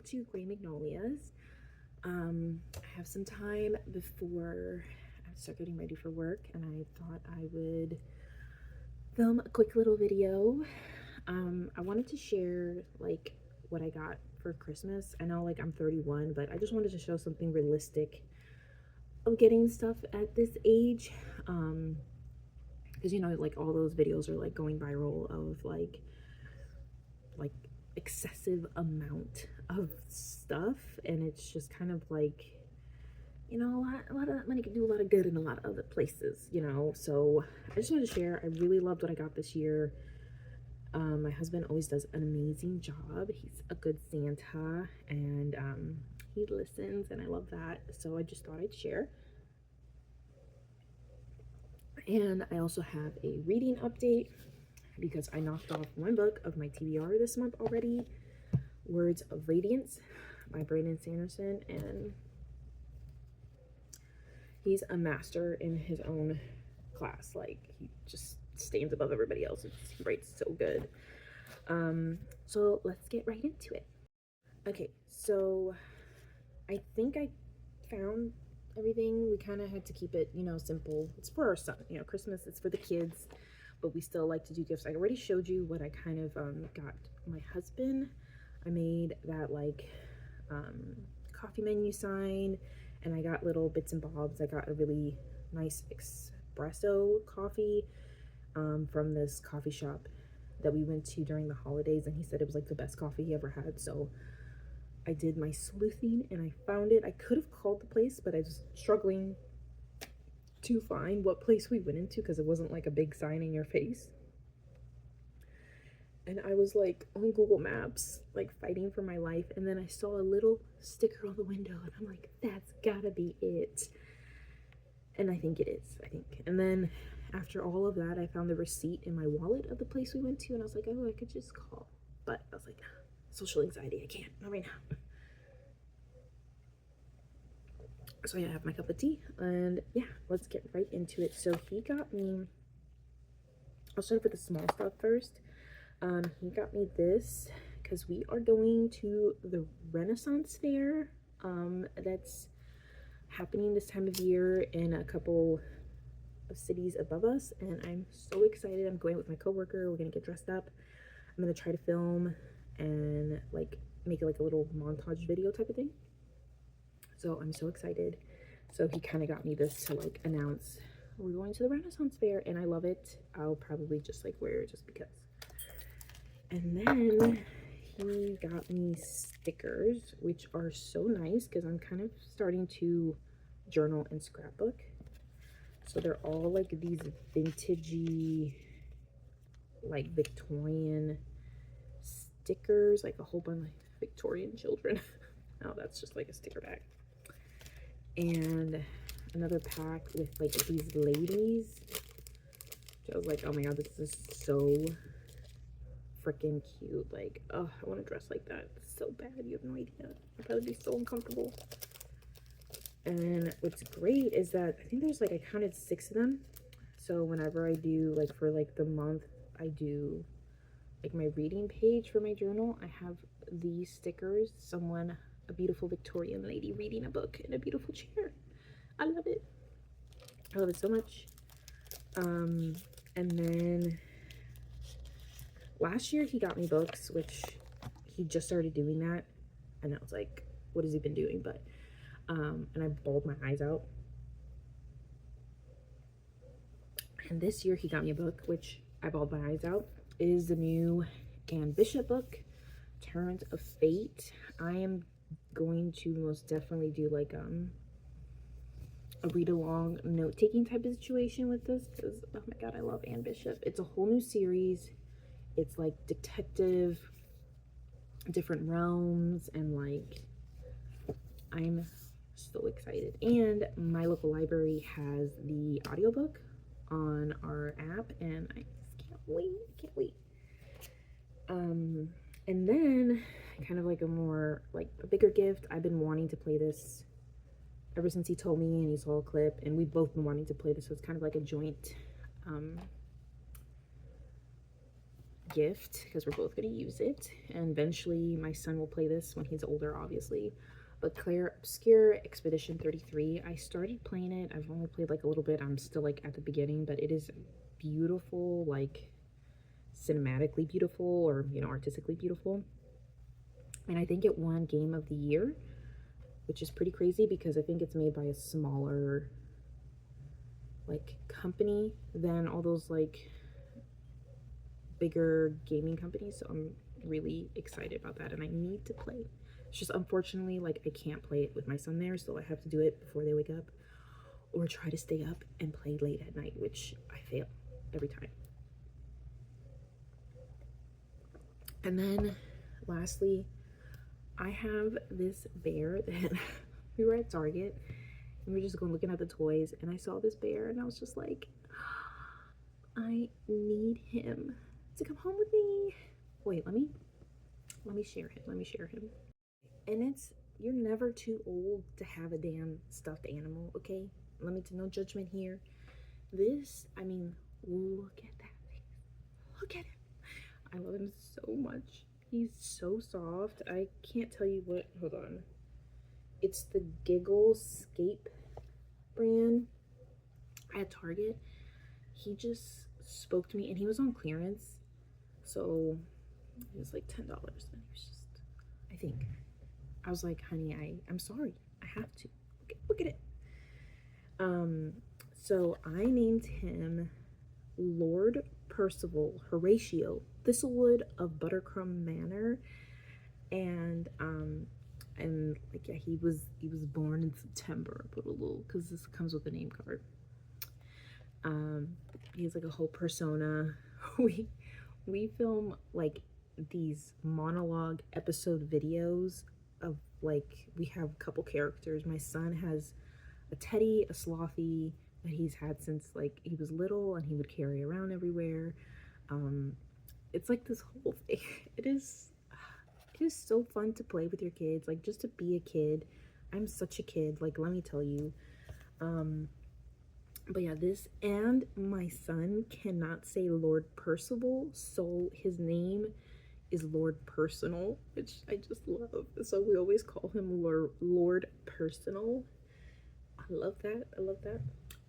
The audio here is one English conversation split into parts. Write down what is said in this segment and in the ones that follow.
to Gray Magnolias. I have some time before I start getting ready for work, and I thought I would film a quick little video. I wanted to share like what I got for Christmas. I know like I'm 31, but I just wanted to show something realistic of getting stuff at this age. Because you know, like all those videos are like going viral of like excessive amount of stuff, and it's just kind of like, you know, a lot of that money can do a lot of good in a lot of other places, you know. So I just wanted to share. I really loved what I got this year. My husband always does an amazing job. He's a good Santa, and he listens, and I love that. So I just thought I'd share. And I also have a reading update because I knocked off one book of my TBR this month already, Words of Radiance by Brandon Sanderson, and he's a master in his own class. Like, he just stands above everybody else. He writes so good. So let's get right into it. Okay, so I think I found everything. We kind of had to keep it, you know, simple. It's for our son, you know, Christmas, it's for the kids, but we still like to do gifts. I already showed you what I kind of got my husband. I made that like coffee menu sign, and I got little bits and bobs. I got a really nice espresso coffee from this coffee shop that we went to during the holidays, and he said it was like the best coffee he ever had. So I did my sleuthing and I found it. I could have called the place, but I was struggling to find what place we went into because it wasn't like a big sign in your face. And I was like on Google Maps, like fighting for my life. And then I saw a little sticker on the window, and I'm like, that's gotta be it. And I think it is, I think. And then after all of that, I found the receipt in my wallet of the place we went to, and I was like, oh, I could just call. But I was like, social anxiety, I can't, not right now. So yeah, I have my cup of tea, and yeah, let's get right into it. So he got me, I'll start with the small stuff first. He got me this because we are going to the Renaissance Fair that's happening this time of year in a couple of cities above us, and I'm so excited. I'm going with my coworker. We're gonna get dressed up. I'm gonna try to film and like make it like a little montage video type of thing. So I'm so excited. So he kind of got me this to like announce we're going to the Renaissance Fair, and I love it. I'll probably just like wear it just because. And then he got me stickers, which are so nice because I'm kind of starting to journal and scrapbook. So they're all like these vintagey, like Victorian stickers, like a whole bunch of Victorian children. Oh, that's just like a sticker bag. And another pack with like these ladies. I was like, oh my god, this is so freaking cute. Like, oh, I want to dress like that. It's so bad, you have no idea. I'd probably be so uncomfortable. And what's great is that I think there's like, I counted 6 of them. So whenever I do like for like the month, I do like my reading page for my journal, I have these stickers. Someone, a beautiful Victorian lady reading a book in a beautiful chair. I love it. I love it so much. And then last year he got me books, which he just started doing that, and I was like, what has he been doing? But and I bawled my eyes out. And this year he got me a book, which I bawled my eyes out. It is the new Anne Bishop book, Turns of Fate. I am going to most definitely do like a read-along note-taking type of situation with this, because oh my god, I love Anne Bishop. It's a whole new series. It's like detective, different realms, and like I'm so excited. And my local library has the audiobook on our app, and I just can't wait. I can't wait. And then kind of like a more like a bigger gift. I've been wanting to play this ever since he told me, and he saw a clip, and we've both been wanting to play this. So it's kind of like a joint gift because we're both going to use it, and eventually my son will play this when he's older, obviously. But Claire Obscure Expedition 33, I started playing it. I've only played like a little bit. I'm still like at the beginning, but it is beautiful, like cinematically beautiful, or you know, artistically beautiful. And I think it won Game of the Year, which is pretty crazy because I think it's made by a smaller like company than all those like bigger gaming companies. So I'm really excited about that, and I need to play. It's just unfortunately like I can't play it with my son there, so I have to do it before they wake up or try to stay up and play late at night, which I fail every time. And then lastly, I have this bear that we were at Target and we were just going looking at the toys, and I saw this bear and I was just like, I need him to come home with me. Wait, let me share him. Let me share him. And it's, you're never too old to have a damn stuffed animal, okay? Let me no judgment here. This, I mean, look at that face. Look at him. I love him so much. He's so soft. I can't tell you what, hold on. It's the Gigglescape brand at Target. He just spoke to me, and he was on clearance. So it was like $10. And he was just, I think. I was like, honey, I'm sorry. I have to. Look at it. So I named him Lord Percival Horatio Thistlewood of Buttercrumb Manor. And like, yeah, he was born in September. I put a little, because this comes with a name card. He has like a whole persona. We film like these monologue episode videos of like, we have a couple characters. My son has a teddy, a slothy that he's had since like he was little, and he would carry around everywhere. It's like this whole thing. It is so fun to play with your kids, like just to be a kid. I'm such a kid, like let me tell you. But yeah, this, and my son cannot say Lord Percival, so his name is Lord Personal, which I just love. So we always call him Lord Personal. I love that. I love that.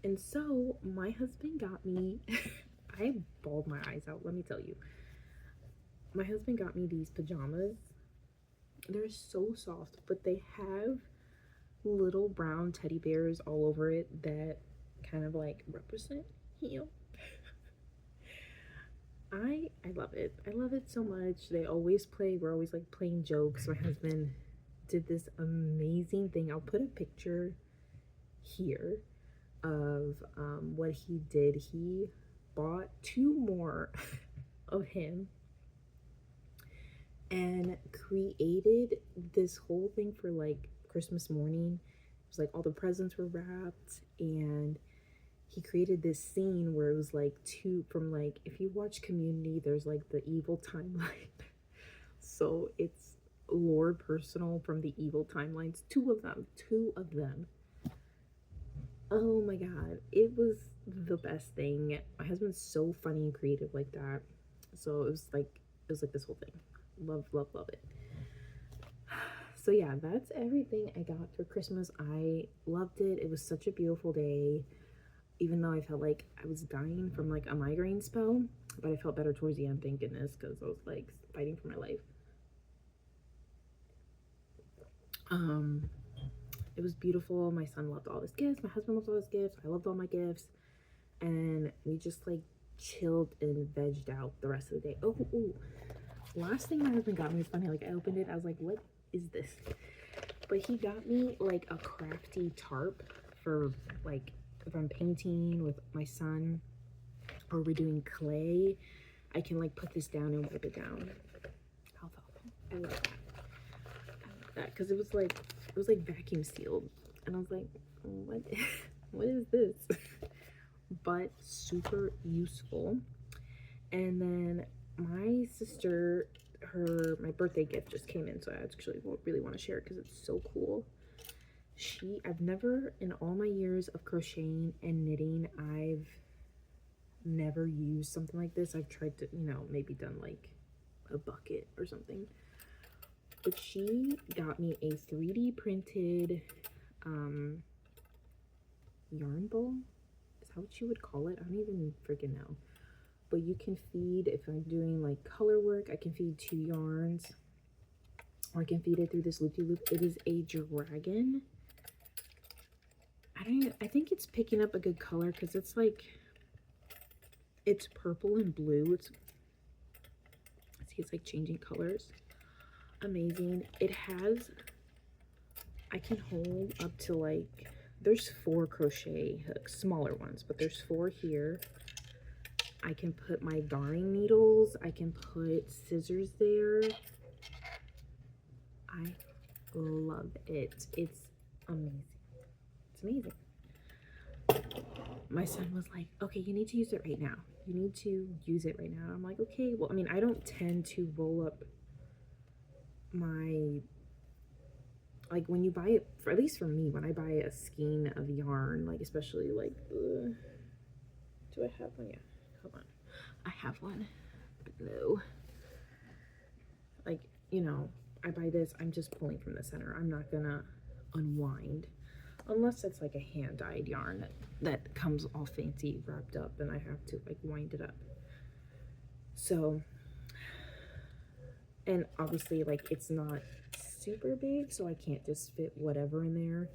And so my husband got me, I bawled my eyes out, let me tell you. My husband got me these pajamas. They're so soft, but they have little brown teddy bears all over it that kind of like represent him. I love it. I love it so much. They always play, we're always like playing jokes. My husband did this amazing thing. I'll put a picture here of what he did. He bought 2 more of him and created this whole thing for like Christmas morning. It was like all the presents were wrapped, and he created this scene where it was like from like, if you watch Community, there's like the evil timeline. So it's Lord Personal from the evil timelines. 2 of them. Oh my god, it was the best thing. My husband's so funny and creative like that. So it was like this whole thing. Love it. So yeah, that's everything I got for Christmas. I loved it. It was such a beautiful day, even though I felt like I was dying from like a migraine spell, but I felt better towards the end, thank goodness, because I was like fighting for my life. It was beautiful. My son loved all his gifts. My husband loved all his gifts. I loved all my gifts. And we just like chilled and vegged out the rest of the day. Oh, last thing my husband got me is funny. Like I opened it, I was like, what is this? But he got me like a crafty tarp for like if I'm painting with my son or we're doing clay, I can like put this down and wipe it down. How thoughtful. I love that. Because it was like vacuum sealed, and I was like, what is this? But super useful. And then my sister, my birthday gift just came in, so I actually really want to share it because it's so cool. I've never, in all my years of crocheting and knitting, I've never used something like this. I've tried to, you know, maybe done like a bucket or something. But she got me a 3D printed yarn bowl. Is that what you would call it? I don't even freaking know. But you can feed, if I'm doing like color work, I can feed 2 yarns. Or I can feed it through this loop-de-loop. It is a dragon. I think it's picking up a good color because it's like, it's purple and blue. It's like changing colors. Amazing. It has, I can hold up to like, there's 4 crochet hooks, smaller ones, but there's 4 here. I can put my darning needles. I can put scissors there. I love it. It's amazing. It's amazing. My son was like, okay, you need to use it right now. You need to use it right now. I'm like, okay. Well, I mean, I don't tend to roll up my, like when you buy it, at least for me, when I buy a skein of yarn, like especially like, do I have one? Yeah, hold on. I have one, but no. Like, you know, I buy this, I'm just pulling from the center. I'm not gonna unwind. Unless it's like a hand-dyed yarn that comes all fancy wrapped up and I have to like wind it up. So, and obviously like it's not super big, so I can't just fit whatever in there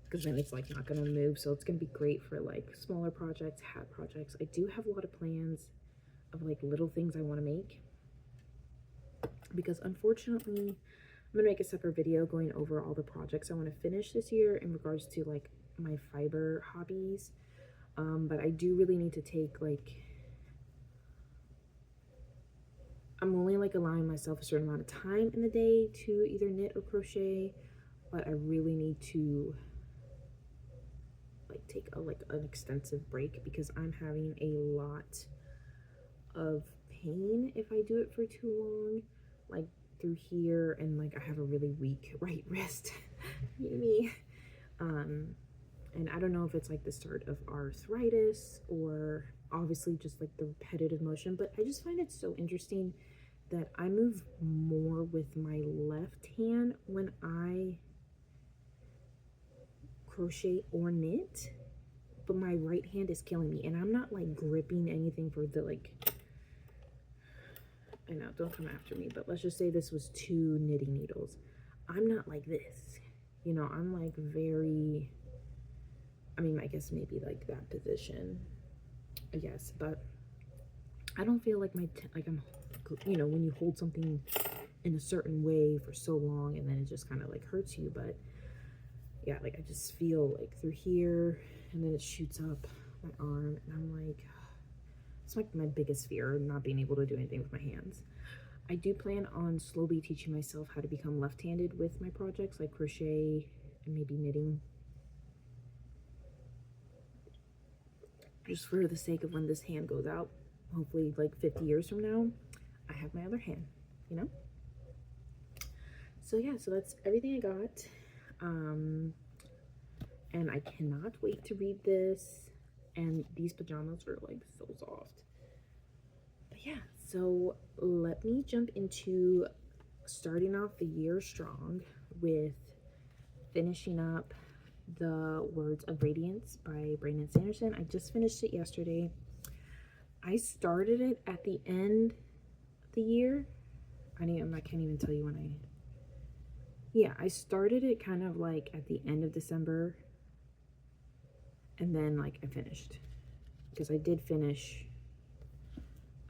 because then it's like not gonna move. So it's gonna be great for like smaller projects, hat projects. I do have a lot of plans of like little things I want to make because unfortunately I'm gonna make a separate video going over all the projects I want to finish this year in regards to like my fiber hobbies. But I do really need to take like, I'm only like allowing myself a certain amount of time in the day to either knit or crochet, but I really need to like take an extensive break because I'm having a lot of pain if I do it for too long, like through here, and like I have a really weak right wrist. Me. And I don't know if it's like the start of arthritis or obviously just like the repetitive motion, but I just find it so interesting that I move more with my left hand when I crochet or knit, but my right hand is killing me, and I'm not like gripping anything for the like, I know, don't come after me, but let's just say this was 2 knitting needles. I'm not like this, you know, I'm like very, I mean, I guess maybe like that position, I guess, but I don't feel like like I'm, you know, when you hold something in a certain way for so long and then it just kind of like hurts you, but yeah, like I just feel like through here and then it shoots up my arm and I'm like, it's like my biggest fear, not being able to do anything with my hands. I do plan on slowly teaching myself how to become left-handed with my projects like crochet and maybe knitting. Just for the sake of when this hand goes out, hopefully like 50 years from now, I have my other hand, you know? So yeah, so that's everything I got. And I cannot wait to read this. And these pajamas are like so soft. But yeah, so let me jump into starting off the year strong with finishing up the Words of Radiance by Brandon Sanderson. I just finished it yesterday. I started it at the end of the year. I can't even tell you when I started it kind of like at the end of December, and then like I finished, because I did finish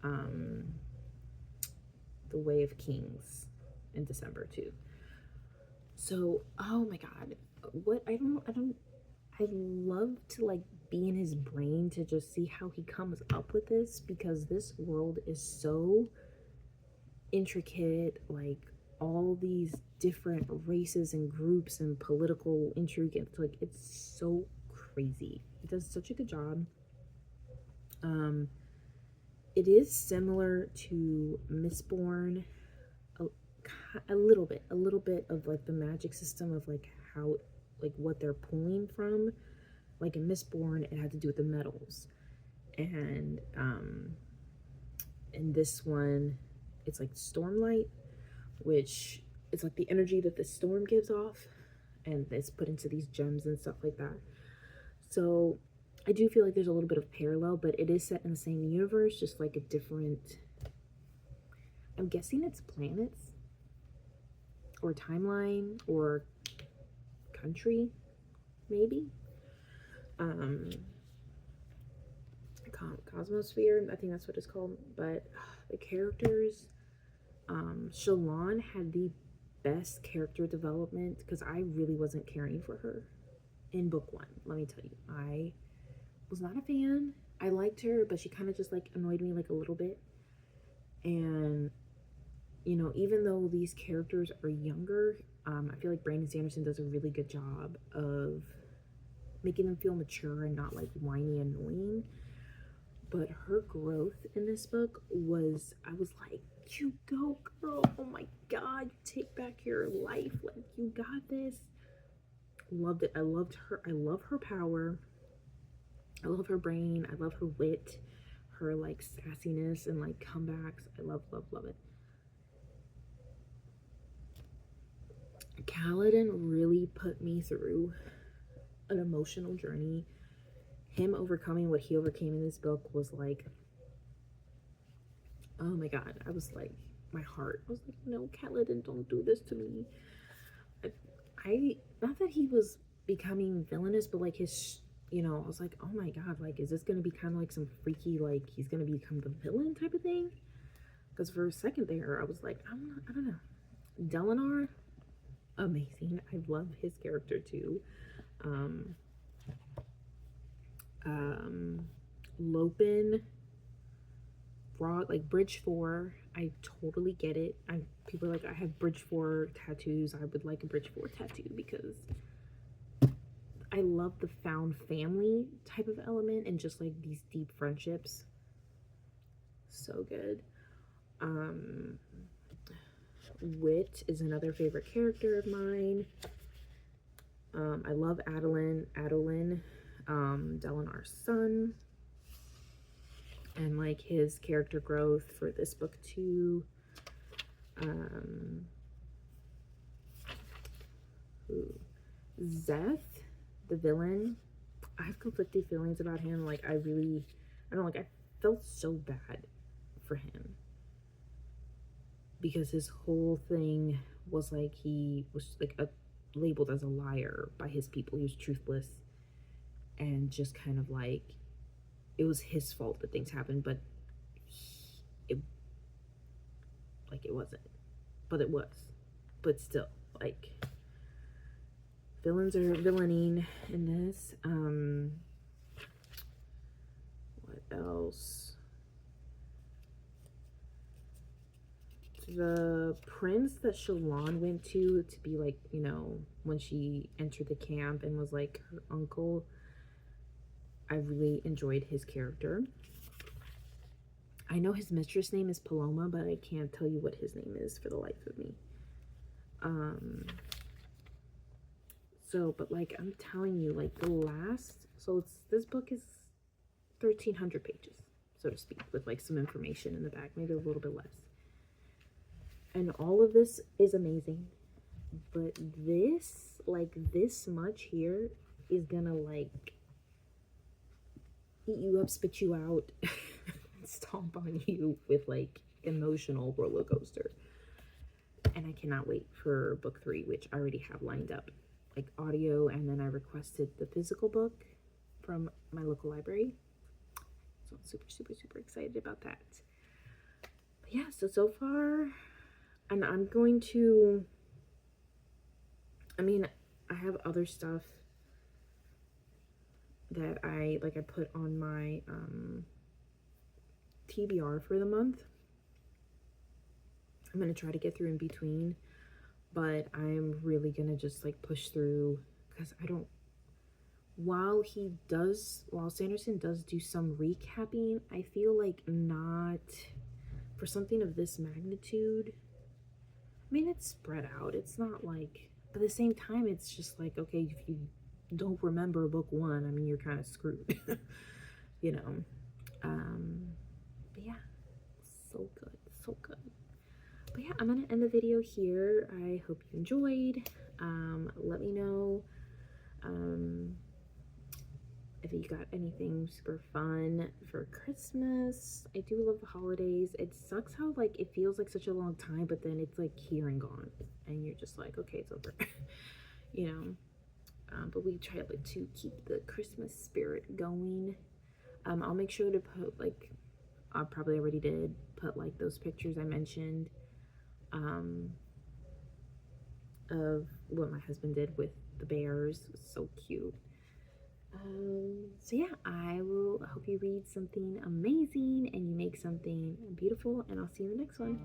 The Way of Kings in December too. So, oh my god, I love to like be in his brain to just see how he comes up with this, because this world is so intricate, like all these different races and groups and political intrigue, and like it's so crazy. He does such a good job. It is similar to Mistborn, a little bit of like the magic system of like how, like what they're pulling from. Like in Mistborn, it had to do with the metals, And in this one, it's like Stormlight, which is like the energy that the storm gives off, and it's put into these gems and stuff like that. So I do feel like there's a little bit of parallel, but it is set in the same universe, just like a different, I'm guessing it's planets or timeline or country, maybe. Cosmosphere, I think that's what it's called. But the characters, Shalon had the best character development because I really wasn't caring for her in book one. Let me tell you, I was not a fan. I liked her, but she kind of just like annoyed me like a little bit. And you know, even though these characters are younger, I feel like Brandon Sanderson does a really good job of making them feel mature and not like whiny annoying. But her growth in this book was, I was like, you go, girl. Oh my God, take back your life. Like, you got this. Loved it. I loved her. I love her power. I love her brain. I love her wit, her like sassiness and like comebacks. I love, love, love it. Kaladin really put me through an emotional journey. Him overcoming what he overcame in this book was like, oh my God. I was like, my heart. I was like, no, Kaladin, don't do this to me. I not that he was becoming villainous, but like his, you know, I was like, oh my God, like, is this gonna be kind of like some freaky, like he's gonna become the villain type of thing? Because for a second there, I was like, I don't know. Delinar, amazing. I love his character too. Lopin, Frog, like Bridge 4, I totally get it. People are like, I have Bridge 4 tattoos. I would like a Bridge 4 tattoo because I love the found family type of element and just like these deep friendships. So good. Wit is another favorite character of mine. I love Adolin, Delinar's son, and like his character growth for this book too. Zeth, the villain, I have conflicted feelings about him. Like I don't like, I felt so bad for him because his whole thing was like he was like labeled as a liar by his people. He was truthless and just kind of like, it was his fault that things happened, but it wasn't, but it was. But still, like, villains are villaining in this. What else? The prince that Shalon went to be like, you know, when she entered the camp and was like her uncle, I really enjoyed his character. I know his mistress name is Paloma, but I can't tell you what his name is for the life of me. So, but like I'm telling you, like this book is 1,300 pages, so to speak, with like some information in the back, maybe a little bit less. And all of this is amazing, but this, like this much here is gonna like eat you up, spit you out, stomp on you with like emotional roller coaster. And I cannot wait for book 3, which I already have lined up, like audio, and then I requested the physical book from my local library. So I'm super, super, super excited about that. But yeah, so far, and I'm going to, I mean, I have other stuff that I put on my TBR for the month. I'm gonna try to get through in between, but I'm really gonna just like push through because I don't, while Sanderson does do some recapping, I feel like not for something of this magnitude. I mean, it's spread out, it's not like, but at the same time, it's just like, okay, if you don't remember book 1, I mean, you're kind of screwed. You know, But yeah, so good, so good. But yeah, I'm gonna end the video here. I hope you enjoyed. Let me know if you got anything super fun for Christmas. I do love the holidays. It sucks how like it feels like such a long time, but then it's like here and gone, and you're just like, okay, it's over. You know. But we try like to keep the Christmas spirit going. I'll make sure to put like, I probably already did put like those pictures I mentioned of what my husband did with the bears. It was so cute. So yeah, I hope you read something amazing and you make something beautiful, and I'll see you in the next one.